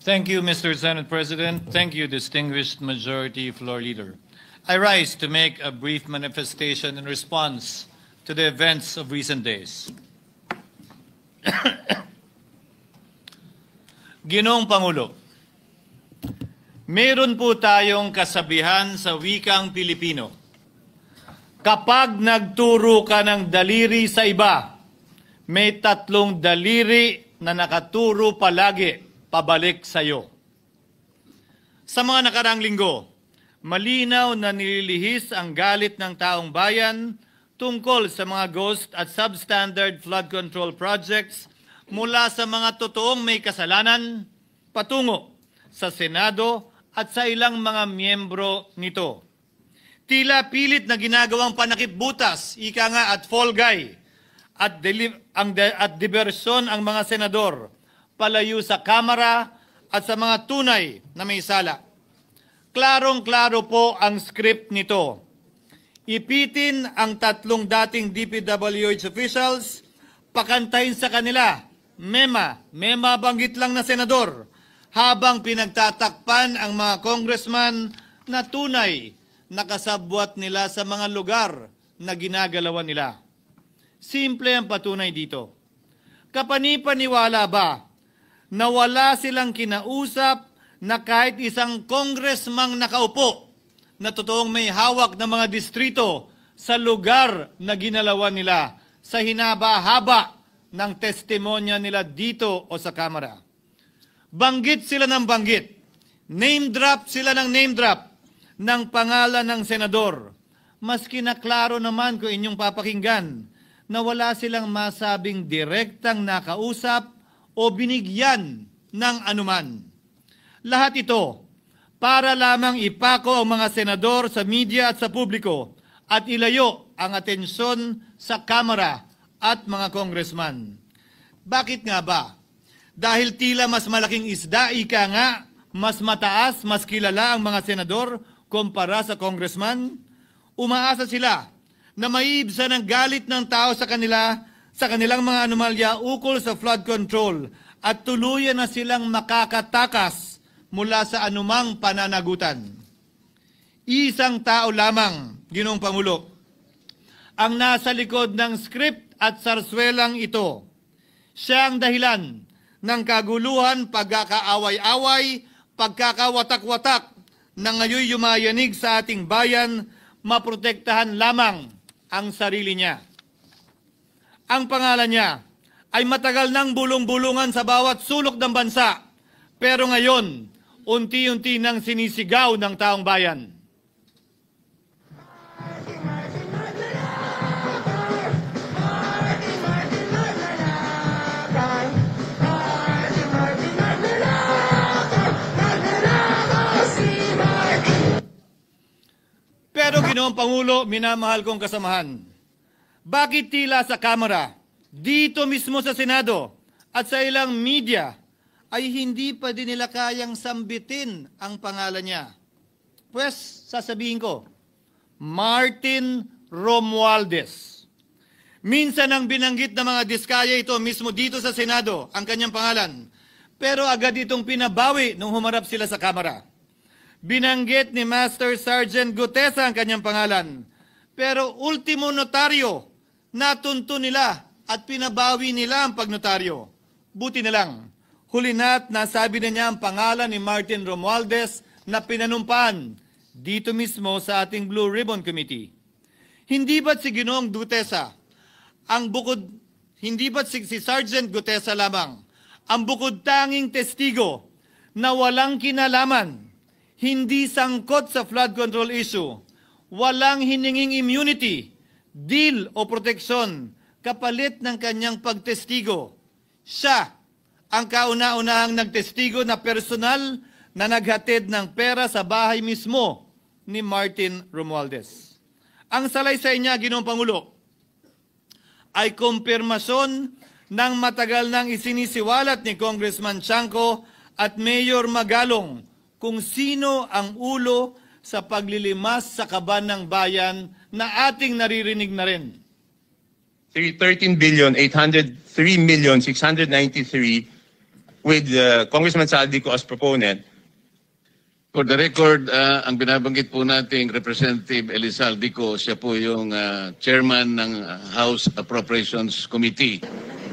Thank you, Mr. Senate President. Thank you, distinguished Majority Floor Leader. I rise to make a brief manifestation in response to the events of recent days. Ginoong Pangulo, meron po tayong kasabihan sa wikang Pilipino. Kapag nagturo ka ng daliri sa iba, may tatlong daliri na nakaturo palagi pabalik sa iyo. Sa mga nakaraang linggo, malinaw na nililihis ang galit ng taong bayan tungkol sa mga ghost at substandard flood control projects mula sa mga totoong may kasalanan patungo sa Senado at sa ilang mga miyembro nito. Tila pilit na ginagawang panakipbutas, ika nga at fall guy, at diversyon ang mga senador palayo sa Kamara at sa mga tunay na may sala. Klarong-klaro po ang script nito. Ipitin ang tatlong dating DPWH officials, pakantahin sa kanila, mema banggit lang na senador, habang pinagtatakpan ang mga congressman na tunay nakasabwat nila sa mga lugar na ginagalawan nila. Simple ang patunay dito. Kapanipaniwala ba na wala silang kinausap na kahit isang congressman nakaupo na totoong may hawak ng mga distrito sa lugar na ginalawan nila sa hinaba-haba ng testimonya nila dito o sa Kamara? Banggit sila ng banggit, name drop sila ng name drop ng pangalan ng senador. Mas kinaklaro naman ko inyong papakinggan na wala silang masabing direktang nakausap o binigyan ng anuman. Lahat ito para lamang ipako ang mga senador sa media at sa publiko at ilayo ang atensyon sa Kamara at mga congressman. Bakit nga ba? Dahil tila mas malaking isda, ika nga, mas mataas, mas kilala ang mga senador kumpara sa congressman? Umaasa sila na maiibsan ang galit ng tao sa kanila sa kanilang mga anomalya ukol sa flood control at tuluyan na silang makakatakas mula sa anumang pananagutan. Isang tao lamang, Ginoong Pangulo, ang nasa likod ng script at sarswelang ito. Siya ang dahilan ng kaguluhan, pagkakaaway-away, pagkakawatak-watak na ngayon yumayanig sa ating bayan, maprotektahan lamang ang sarili niya. Ang pangalan niya ay matagal nang bulong-bulungan sa bawat sulok ng bansa, pero ngayon, unti-unti nang sinisigaw ng taong bayan. Pero Ginoong Pangulo, minamahal kong kasamahan, bakit tila sa Kamara, dito mismo sa Senado at sa ilang media ay hindi pa din nila kayang sambitin ang pangalan niya? Pues, sasabihin ko, Martin Romualdez. Minsan ang binanggit ng mga diskaya ito mismo dito sa Senado, ang kanyang pangalan. Pero agad itong pinabawi nung humarap sila sa Kamara. Binanggit ni Master Sergeant Gutesa ang kanyang pangalan. Pero ultimo notaryo, natunto nila at pinabawi nila ang pagnotaryo. Buti na lang, huli na't nasabi na niya ang pangalan ni Martin Romualdez na pinanumpaan dito mismo sa ating Blue Ribbon Committee. Hindi ba't si Ginoong Gutesa hindi ba't si Sergeant Gutesa lamang ang bukod tanging testigo na walang kinalaman, hindi sangkot sa flood control issue, walang hininging immunity, deal o proteksyon kapalit ng kanyang pagtestigo? Siya ang kauna-unahang nagtestigo na personal na naghatid ng pera sa bahay mismo ni Martin Romualdez. Ang salaysay niya, Ginoong Pangulo, ay kumpirmasyon ng matagal nang isinisiwalat ni Congressman Chanco at Mayor Magalong kung sino ang ulo sa paglilimas sa kaban ng bayan na ating naririnig na rin. 13,803,693 with Congressman Saldico as proponent. For the record, ang binabanggit po nating Representative Elizaldico, siya po yung chairman ng House Appropriations Committee.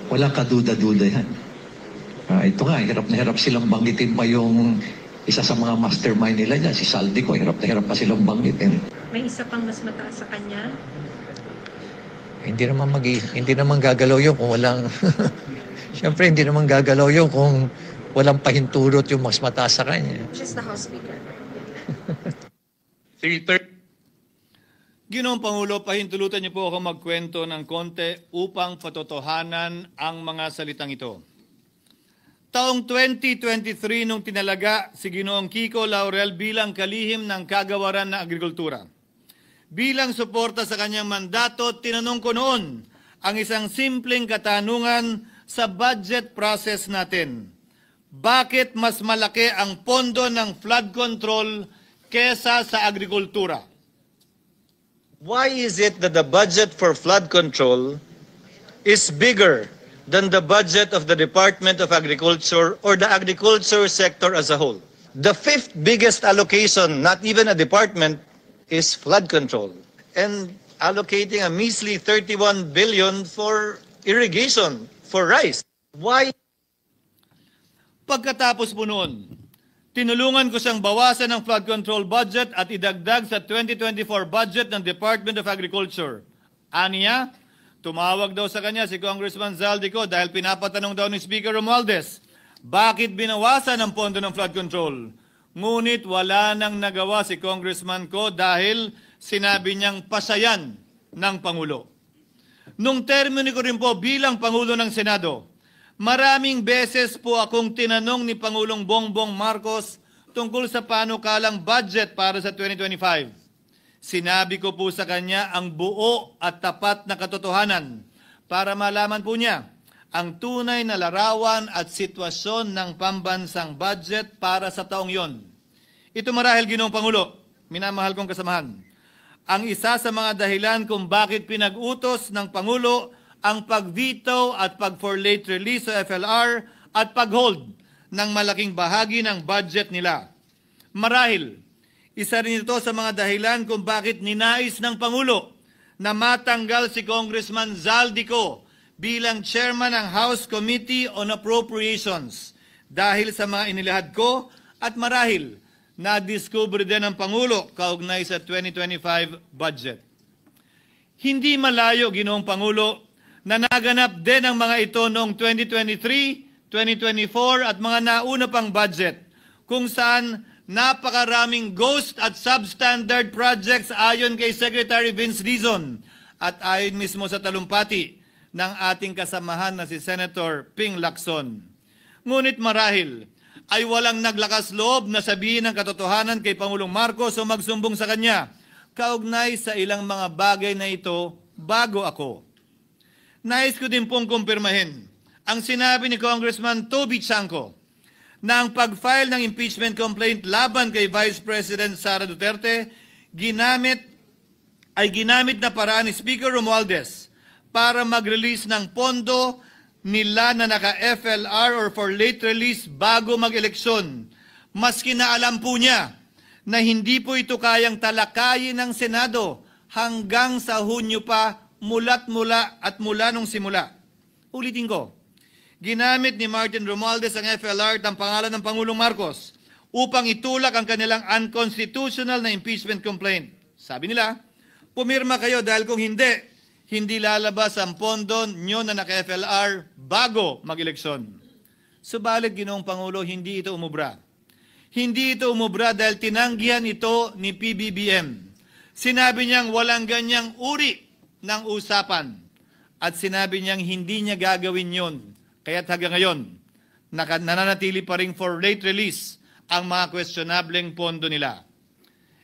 Walang kaduda-duda yan. Ito nga, hirap na hirap silang banggitin pa yung isa sa mga mastermind nila dyan, si Saldico, hirap na hirap pa silang banggitin. May isa pang mas mataas sa kanya? Hindi naman gagalaw yun kung walang... Siyempre, hindi naman gagalaw yun kung walang pahintulot yung mas mataas sa kanya. Just the House Speaker. Ginoong Pangulo, pahintulutan niyo po ako magkwento ng konti upang patotohanan ang mga salitang ito. Taong 2023 nung tinalaga si Ginoong Kiko Laurel bilang kalihim ng kagawaran ng agrikultura. Bilang suporta sa kanyang mandato, tinanong ko noon ang isang simpleng katanungan sa budget process natin. Bakit mas malaki ang pondo ng flood control kesa sa agrikultura? Why is it that the budget for flood control is bigger than the budget of the Department of Agriculture or the agriculture sector as a whole? The fifth biggest allocation, not even a department, is flood control. And allocating a measly 31 billion for irrigation, for rice. Why? Pagkatapos po noon, tinulungan ko siyang bawasan ang flood control budget at idagdag sa 2024 budget ng Department of Agriculture. Aniya, tumawag daw sa kanya si Congressman Zaldico dahil pinapatanong daw ni Speaker Romualdez, bakit binawasan ang pondo ng flood control? Ngunit wala nang nagawa si Congressman ko dahil sinabi niyang pasayan ng Pangulo. Nung termino ko rin po bilang Pangulo ng Senado, maraming beses po akong tinanong ni Pangulong Bongbong Marcos tungkol sa panukalang budget para sa 2025. Sinabi ko po sa kanya ang buo at tapat na katotohanan para malaman po niya ang tunay na larawan at sitwasyon ng pambansang budget para sa taong yon. Ito marahil, Ginoong Pangulo, minamahal kong kasamahan, ang isa sa mga dahilan kung bakit pinag-utos ng Pangulo ang pag-veto at pag-for late release sa FLR at pag-hold ng malaking bahagi ng budget nila. Marahil, isa rin ito sa mga dahilan kung bakit ninais ng Pangulo na matanggal si Congressman Zaldico bilang chairman ng House Committee on Appropriations dahil sa mga inilahad ko at marahil na-discover din ng Pangulo kaugnay sa 2025 budget. Hindi malayo, Ginoong Pangulo, na naganap din ang mga ito noong 2023, 2024 at mga nauna pang budget kung saan napakaraming ghost at substandard projects ayon kay Secretary Vince Dizon at ayon mismo sa talumpati ng ating kasamahan na si Senator Ping Lacson. Ngunit marahil ay walang naglakas loob na sabihin ang katotohanan kay Pangulong Marcos o magsumbong sa kanya kaugnay sa ilang mga bagay na ito bago ako. Nais ko din pong kumpirmahin ang sinabi ni Congressman Toby Chanco na ang pag-file ng impeachment complaint laban kay Vice President Sara Duterte ginamit na paraan ni Speaker Romualdez para mag-release ng pondo nila na naka-FLR or for late release bago mag-eleksyon. Maski na alam po niya na hindi po ito kayang talakayin ng Senado hanggang sa Hunyo pa mula nung simula. Ulitin ko, ginamit ni Martin Romualdez ang FLR at ang pangalan ng Pangulong Marcos upang itulak ang kanilang unconstitutional na impeachment complaint. Sabi nila, pumirma kayo dahil kung hindi lalabas ang pondo nyo na naka-FLR bago mag-eleksyon. Subalit, Ginoong Pangulo, hindi ito umubra. Hindi ito umubra dahil tinanggihan ito ni PBBM. Sinabi niyang walang ganyang uri ng usapan at sinabi niyang hindi niya gagawin yon. Kaya't hanggang ngayon, nananatili pa rin for late release ang mga questionableng pondo nila.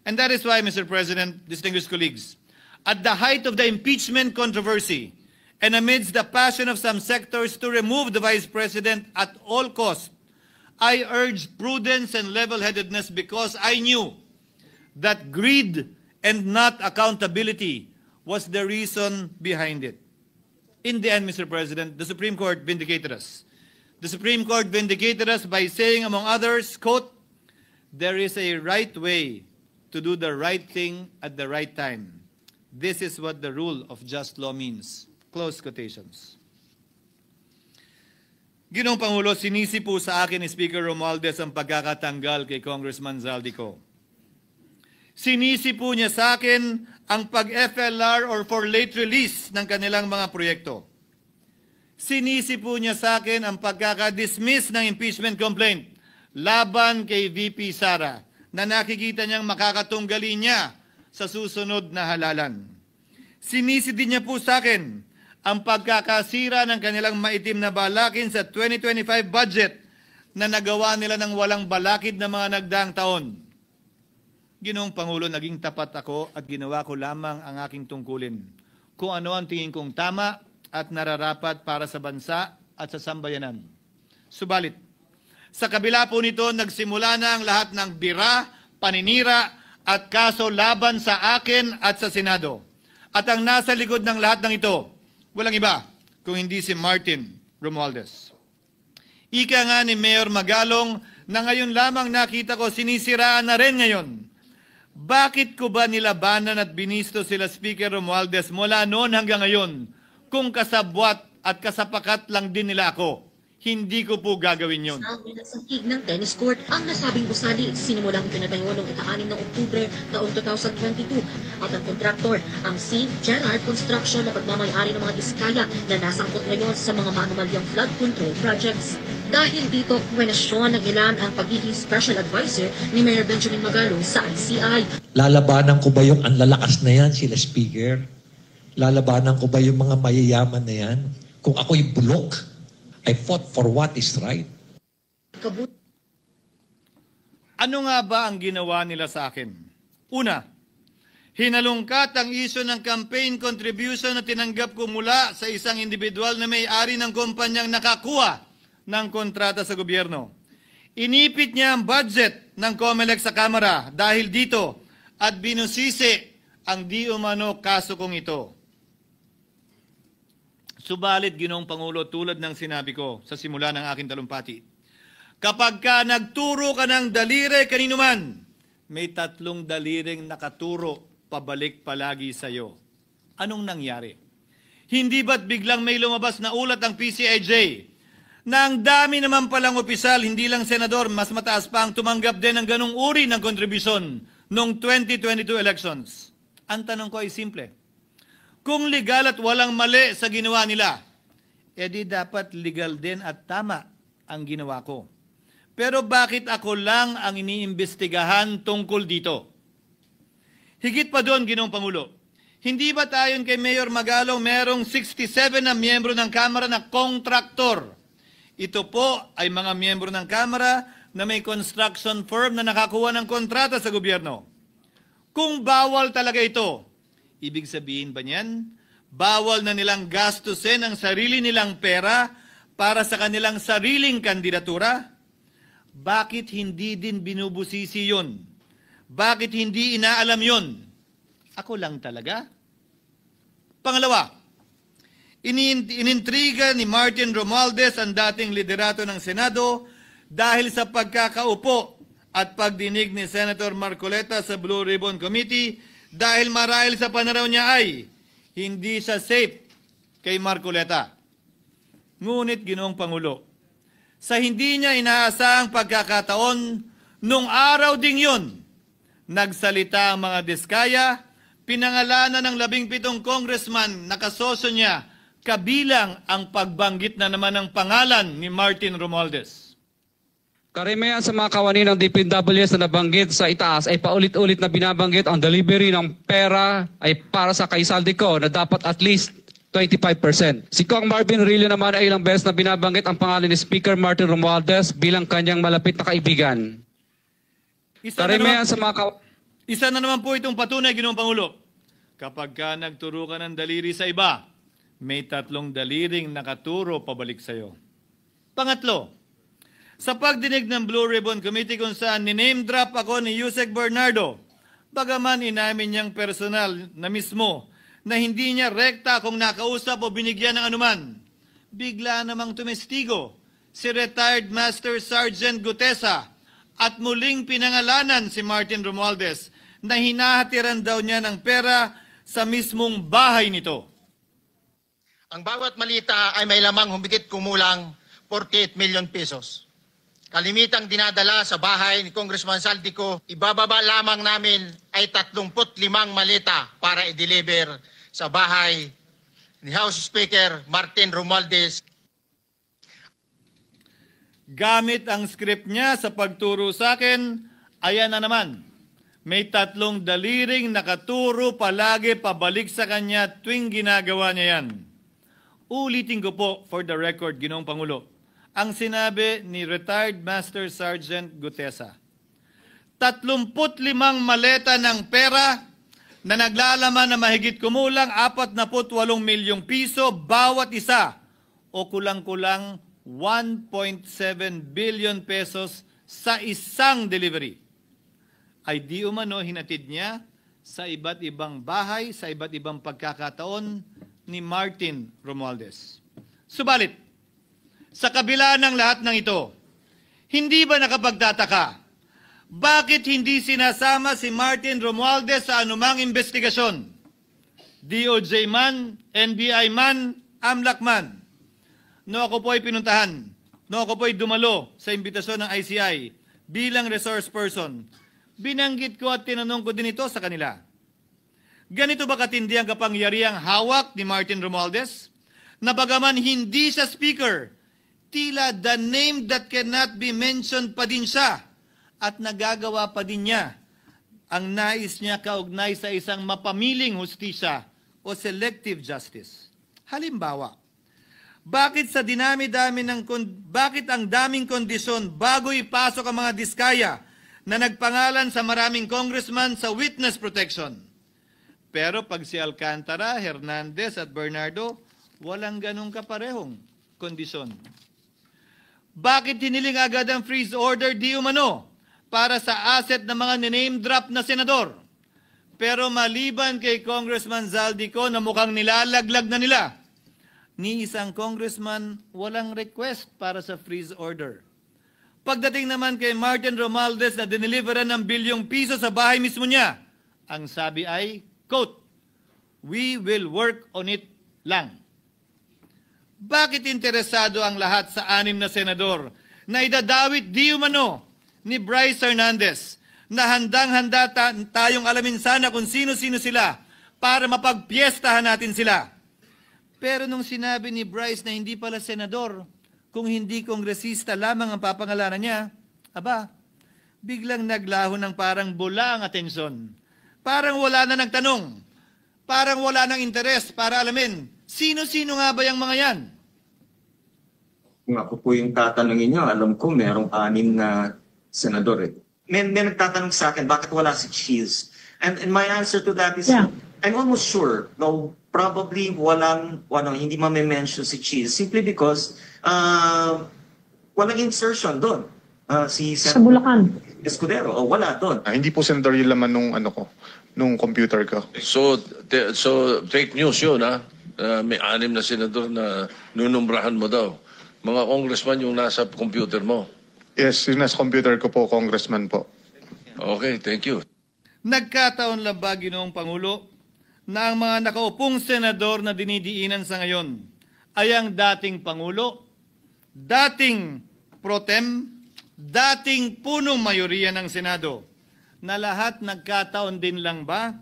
And that is why, Mr. President, distinguished colleagues, at the height of the impeachment controversy and amidst the passion of some sectors to remove the Vice President at all costs, I urged prudence and level-headedness because I knew that greed and not accountability was the reason behind it. In the end, Mr. President, the Supreme Court vindicated us. The Supreme Court vindicated us by saying, among others, quote, "There is a right way to do the right thing at the right time. This is what the rule of just law means." Close quotations. Ginoong Pangulo, sinisi po sa akin ni Speaker Romualdez ang pagkakatanggal kay Congressman Zaldico. Sinisi po niya sa akin ang pag-FLR or for late release ng kanilang mga proyekto. Sinisi po niya sa akin ang pagkakadismiss ng impeachment complaint laban kay VP Sara na nakikita niyang makakatunggali niya sa susunod na halalan. Sinisi din niya po sa akin ang pagkakasira ng kanilang maitim na balakin sa 2025 budget na nagawa nila ng walang balakid na mga nagdaang taon. Ginoong Pangulo, naging tapat ako at ginawa ko lamang ang aking tungkulin. Kung ano ang tingin kong tama at nararapat para sa bansa at sa sambayanan. Subalit, sa kabila po nito, nagsimula na ang lahat ng bira, paninira at kaso laban sa akin at sa Senado. At ang nasa likod ng lahat ng ito, walang iba kung hindi si Martin Romualdez. Ika nga ni Mayor Magalong na ngayon lamang nakita ko sinisiraan na rin ngayon. Bakit ko ba nilabanan at binisto sila Speaker Romualdez mula noon hanggang ngayon kung kasabwat at kasapakat lang din nila ako? Hindi ko po gagawin yun. Sa pinasangkig ng tennis court, ang nasabing gusali sinimulang pinatayo noong ika-6 ng Oktubre taong 2022 at ang kontraktor, ang St. Gerard Construction na pagmamayari ng mga diskaya na nasangkot ngayon sa mga maanumalyang flood control projects. Dahil dito, kwenasyon ng ilan ang pagiging special advisor ni Mayor Benjamin Magalong sa ICI. Lalabanan ko ba yung anlalakas na yan, sila Speaker? Lalabanan ko ba yung mga mayayaman na yan? Kung ako'y bulok, I fought for what is right. Ano nga ba ang ginawa nila sa akin? Una, hinalungkat ang isyu ng campaign contribution na tinanggap ko mula sa isang individual na may-ari ng kumpanyang nakakuha ng kontrata sa gobyerno. Inipit niya ang budget ng COMELEC sa Kamara dahil dito at binusisi ang di umano kaso kong ito. Subalit, Ginoong Pangulo, tulad ng sinabi ko sa simula ng aking talumpati, kapag ka nagturo ka ng daliri kanino man, may 3 daliring nakaturo pabalik palagi sa iyo. Anong nangyari? Hindi ba't biglang may lumabas na ulat ang PCIJ na ang dami naman palang opisyal, hindi lang senador, mas mataas pa ang tumanggap din ng ganong uri ng kontribusyon noong 2022 elections? Ang tanong ko ay simple. Kung legal at walang mali sa ginawa nila, edi dapat legal din at tama ang ginawa ko. Pero bakit ako lang ang iniimbestigahan tungkol dito? Higit pa doon, Ginoong Pangulo, hindi ba tayon kay Mayor Magalong merong 67 na miyembro ng Kamara na kontraktor? Ito po ay mga miyembro ng Kamara na may construction firm na nakakuha ng kontrata sa gobyerno. Kung bawal talaga ito, ibig sabihin ba niyan, bawal na nilang gastusin ang sarili nilang pera para sa kanilang sariling kandidatura? Bakit hindi din binubusisi yun? Bakit hindi inaalam yun? Ako lang talaga? Pangalawa, inintriga ni Martin Romualdez ang dating liderato ng Senado dahil sa pagkakaupo at pagdinig ni Senator Marcoleta sa Blue Ribbon Committee dahil marahil sa pananaw niya ay hindi siya safe kay Marcoleta. Ngunit, Ginoong Pangulo, sa hindi niya inaasahang pagkakataon, nung araw ding yun, nagsalita ang mga diskaya, pinangalanan ng 17 congressman na kasosyo niya, kabilang ang pagbanggit na naman ng pangalan ni Martin Romualdez. Karamihan sa mga kawani ng DPWH na nabanggit sa itaas ay paulit-ulit na binabanggit ang delivery ng pera ay para sa kay Zaldico na dapat at least 25%. Si Kong Marvin Rillo naman ay ilang beses na binabanggit ang pangalan ni Speaker Martin Romualdez bilang kanyang malapit na kaibigan. Isa na naman po itong patunay, Ginoong Pangulo. Kapag ka nagturo ka ng daliri sa iba, may 3 daliring nakaturo pabalik sa iyo. Pangatlo, sa pagdinig ng Blue Ribbon Committee kung saan niname drop ako ni Yusek Bernardo, bagaman inamin niyang personal na mismo na hindi niya rekta kung nakausap o binigyan ng anuman, bigla namang tumestigo si retired Master Sergeant Gutesa at muling pinangalanan si Martin Romualdez na hinahatiran daw niya ng pera sa mismong bahay nito. Ang bawat malita ay may lamang humigit kumulang 48 million pesos. Kalimitang dinadala sa bahay ni Congressman Saldico, ibababa lamang namin ay 35 malita para i-deliver sa bahay ni House Speaker Martin Romualdez. Gamit ang script niya sa pagturo sa akin, ayan na naman. May 3 daliring nakaturo palagi pabalik sa kanya tuwing ginagawa niya yan. Ulitin ko po for the record, Ginoong Pangulo, ang sinabi ni retired Master Sergeant Gutesa. 35 maleta ng pera na naglalaman na mahigit kumulang 48 milyong piso bawat isa o kulang-kulang 1.7 billion pesos sa isang delivery. Ay di umano hinatid niya sa iba't ibang bahay, sa iba't ibang pagkakataon ni Martin Romualdez. Subalit, sa kabila ng lahat ng ito, hindi ba nakapagtataka? Bakit hindi sinasama si Martin Romualdez sa anumang investigasyon? DOJ man, NBI man, AMLAC man. No ako po ay pinuntahan, no ako po ay dumalo sa imbitasyon ng ICI bilang resource person. Binanggit ko at tinanong ko din ito sa kanila. Ganito ba katindi ang kapangyarihang hawak ni Martin Romualdez? Na bagaman hindi siya speaker, tila the name that cannot be mentioned pa din siya at nagagawa pa din niya ang nais niya kaugnay sa isang mapamiling hustisya o selective justice. Halimbawa, bakit ang daming kondisyon bago ipasok ang mga diskaya na nagpangalan sa maraming congressman sa witness protection? Pero pag si Alcantara, Hernandez at Bernardo, walang ganong kaparehong kondisyon. Bakit hiniling agad ang freeze order di umano para sa asset ng mga name drop na senador? Pero maliban kay Congressman Zaldico na mukhang nilalaglag na nila, ni isang congressman walang request para sa freeze order. Pagdating naman kay Martin Romualdez na dineliveran ng bilyong piso sa bahay mismo niya, ang sabi ay, quote, "We will work on it lang." Bakit interesado ang lahat sa 6 na senador na idadawit di umano ni Bryce Hernandez na handang-handa tayong alamin sana kung sino-sino sila para mapagpiestahan natin sila? Pero nung sinabi ni Bryce na hindi pala senador, kung hindi kongresista lamang ang papangalanan niya, aba, biglang naglaho ng parang bula ang atensyon. Parang wala na nagtanong. Parang wala nang interes para alamin, sino-sino nga ba yung mga yan? Kung ako po yung tatanungin nyo, alam ko merong 6 na senador eh. May nagtatanong sa akin, bakit wala si Cheese? And my answer to that is, I'm almost sure, though probably hindi mame-mention si Cheese, simply because walang insertion doon. Sa Bulacan. Escudero, wala doon. Hindi po senador yung laman nung computer ko. So fake news yun, ha? May 6 na senador na nunumbrahan mo daw. Mga congressman yung nasa computer mo. Yes, yung nasa computer ko po, congressman po. Okay, thank you. Nagkataon lang ba, Ginoong Pangulo, na ang mga nakaupong senador na dinidiinan sa ngayon ay ang dating Pangulo, dating pro tem, dating punong mayoriya ng Senado, na lahat nagkataon din lang ba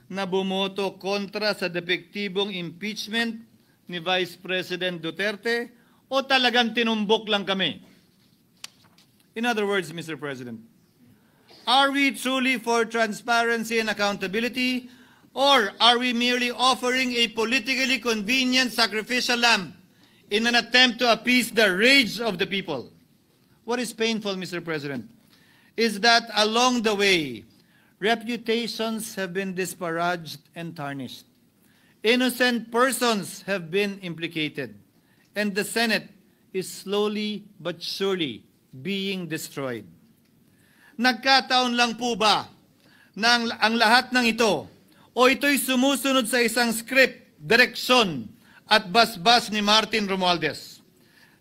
na bumoto kontra sa depektibong impeachment ni Vice President Duterte o talagang tinumbok lang kami? In other words, Mr. President, are we truly for transparency and accountability, or are we merely offering a politically convenient sacrificial lamb in an attempt to appease the rage of the people? What is painful, Mr. President, is that along the way, reputations have been disparaged and tarnished. Innocent persons have been implicated, and the Senate is slowly but surely being destroyed. Nagkataon lang po ba na ang lahat ng ito o ito'y sumusunod sa isang script, direksyon at basbas ni Martin Romualdez?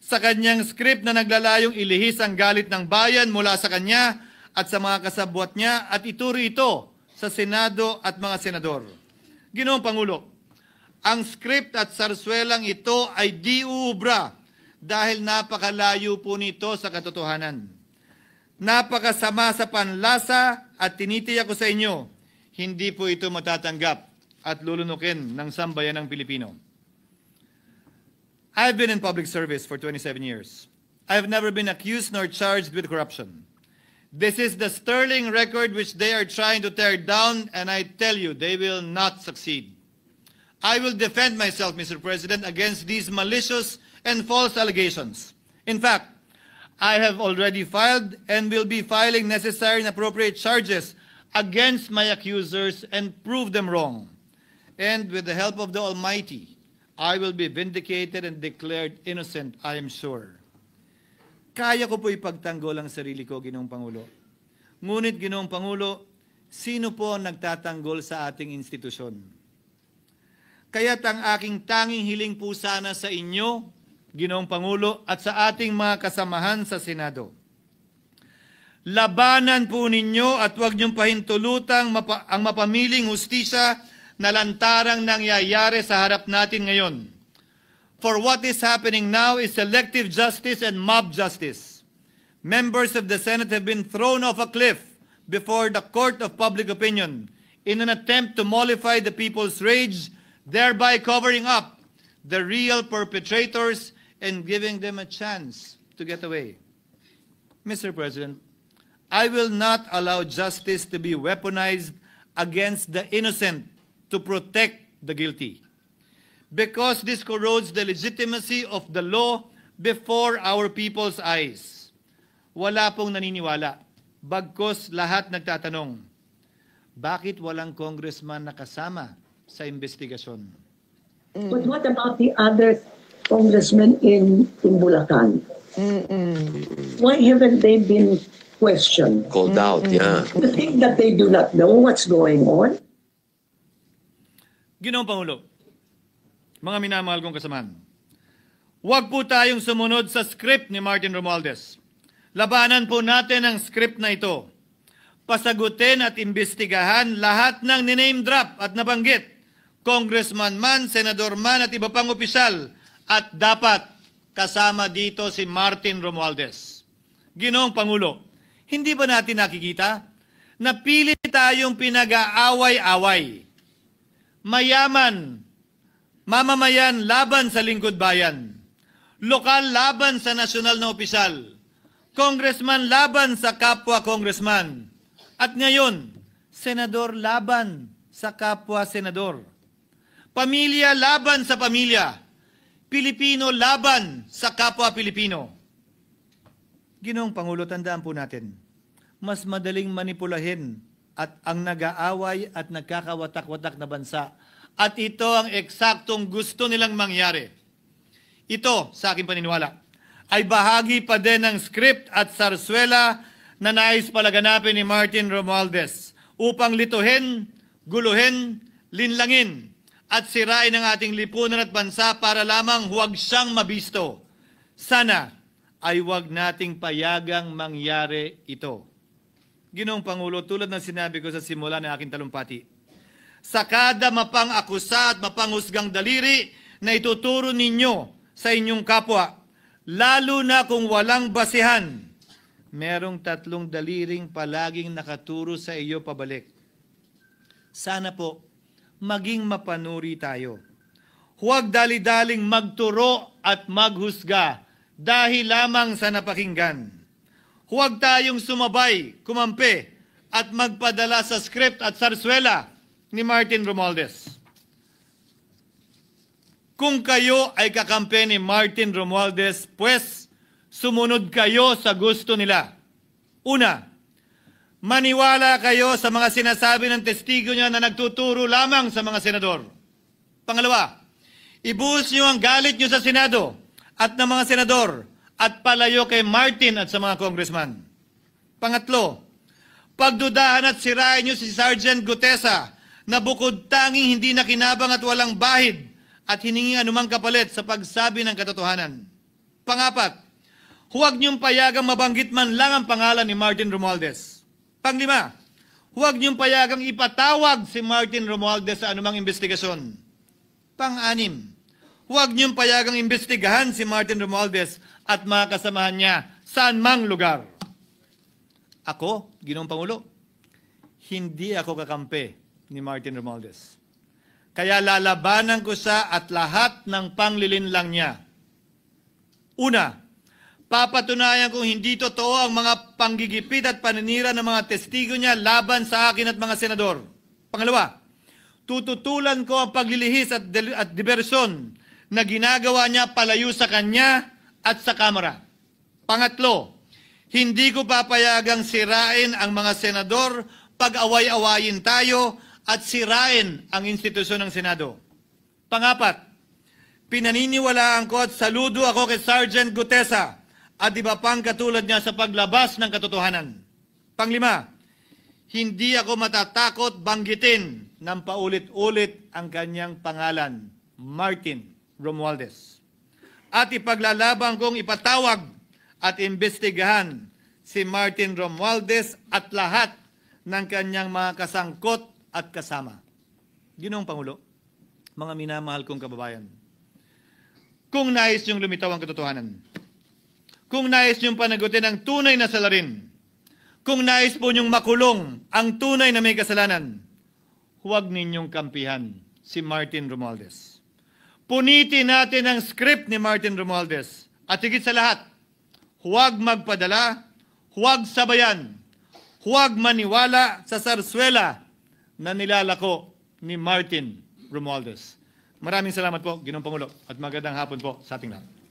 sa kanyang script na naglalayong ilihis ang galit ng bayan mula sa kanya at sa mga kasabwat niya at ituro ito sa Senado at mga senador. Ginoong Pangulo, ang script at sarswelang ito ay di uubra dahil napakalayo po nito sa katotohanan. Napakasama sa panlasa at tinitiyak ko sa inyo, hindi po ito matatanggap at lulunukin ng sambayanang Pilipino. I've been in public service for 27 years. I've never been accused nor charged with corruption. This is the sterling record which they are trying to tear down, and I tell you, they will not succeed. I will defend myself, Mr. President, against these malicious and false allegations. In fact, I have already filed and will be filing necessary and appropriate charges against my accusers and prove them wrong. And with the help of the Almighty, I will be vindicated and declared innocent, I am sure. Kaya ko po ipagtanggol ang sarili ko, Ginoong Pangulo. Ngunit, Ginoong Pangulo, sino po ang nagtatanggol sa ating institusyon? Kaya't ang aking tanging hiling po sana sa inyo, Ginoong Pangulo, at sa ating mga kasamahan sa Senado. Labanan po ninyo at huwag niyong pahintulutang ang mapamiling hustisya na lantarang nangyayari sa harap natin ngayon. For what is happening now is selective justice and mob justice. Members of the Senate have been thrown off a cliff before the court of public opinion in an attempt to mollify the people's rage, thereby covering up the real perpetrators and giving them a chance to get away. Mr. President, I will not allow justice to be weaponized against the innocent to protect the guilty, because this corrodes the legitimacy of the law before our people's eyes. Wala pong naniniwala, bagkus lahat nagtatanong, bakit walang congressman na kasama sa investigasyon? But what about the other congressmen in Bulacan? Why haven't they been questioned? Called out, yeah. You think that they do not know what's going on? Ginoong Pangulo, mga minamahal kong kasamahan, huwag po tayong sumunod sa script ni Martin Romualdez. Labanan po natin ang script na ito. Pasagutin at imbestigahan lahat ng niname drop at nabanggit, congressman man, senador man at iba pang opisyal, at dapat kasama dito si Martin Romualdez. Ginoong Pangulo, hindi ba natin nakikita na pilit tayong pinag-aaway-away? Mayaman, mamamayan laban sa lingkod bayan, lokal laban sa nasyonal na opisyal, congressman laban sa kapwa congressman, at ngayon, senador laban sa kapwa senador, pamilya laban sa pamilya, Pilipino laban sa kapwa Pilipino. Ginoong Pangulo, tandaan po natin, mas madaling manipulahin at ang nag-aaway at nagkakawatak-watak na bansa. At ito ang eksaktong gusto nilang mangyari. Ito, sa aking paniniwala, ay bahagi pa din ng script at sarswela na nais palaganapin ni Martin Romualdez upang lituhin, guluhin, linlangin at sirain ang ating lipunan at bansa para lamang huwag siyang mabisto. Sana ay huwag nating payagang mangyari ito. Ginoong Pangulo, tulad ng sinabi ko sa simula ng aking talumpati, sa kada mapang-akusa at mapanghusgang daliri na ituturo ninyo sa inyong kapwa, lalo na kung walang basihan, merong 3 daliring palaging nakaturo sa iyo pabalik. Sana po, maging mapanuri tayo. Huwag dali-daling magturo at maghusga dahil lamang sa napakinggan. Huwag tayong sumabay, kumampi, at magpadala sa script at sarswela ni Martin Romualdez. Kung kayo ay kakampi ni Martin Romualdez, pues sumunod kayo sa gusto nila. Una, maniwala kayo sa mga sinasabi ng testigo niya na nagtuturo lamang sa mga senador. Pangalawa, ibuhos niyo ang galit niyo sa Senado at ng mga senador at palayo kay Martin at sa mga congressman. Pangatlo, pagdudahan at sirain niyo si Sergeant Gutesa na bukod tanging hindi nakinabang at walang bahid at hiningi anumang kapalit sa pagsabi ng katotohanan. Pangapat, huwag niyong payagang mabanggit man lang ang pangalan ni Martin Romualdez. Panglima, huwag niyong payagang ipatawag si Martin Romualdez sa anumang investigasyon. Pang-anim, huwag niyong payagang imbestigahan si Martin Romualdez at mga kasamahan niya saan mang lugar. Ako, Ginoong Pangulo, hindi ako kakampi ni Martin Romualdez. Kaya lalabanan ko siya at lahat ng panglilinlang niya. Una, papatunayan kong hindi totoo ang mga panggigipit at paninira ng mga testigo niya laban sa akin at mga senador. Pangalawa, tututulan ko ang paglilihis at diversyon na ginagawa niya palayo sa kanya at sa Kamara. Pangatlo, hindi ko papayagang sirain ang mga senador pag away-awayin tayo at sirain ang institusyon ng Senado. Pangapat, pinaniniwalaan ko at saludo ako kay Sergeant Gutesa at iba pang katulad niya sa paglabas ng katotohanan. Panglima, hindi ako matatakot banggitin ng paulit-ulit ang kanyang pangalan, Martin Romualdez. At ipaglalaban kong ipatawag at imbestigahan si Martin Romualdez at lahat ng kanyang mga kasangkot at kasama. Ginoong Pangulo, mga minamahal kong kababayan, kung nais niyong lumitaw ang katotohanan, kung nais niyong panagutin ang tunay na salarin, kung nais po niyong makulong ang tunay na may kasalanan, huwag ninyong kampihan si Martin Romualdez. Punitin natin ang script ni Martin Romualdez. At higit sa lahat, huwag magpadala, huwag sabayan, huwag maniwala sa sarswela na nilalako ni Martin Romualdez. Maraming salamat po, Ginoong Pangulo, at magandang hapon po sa ating lahat.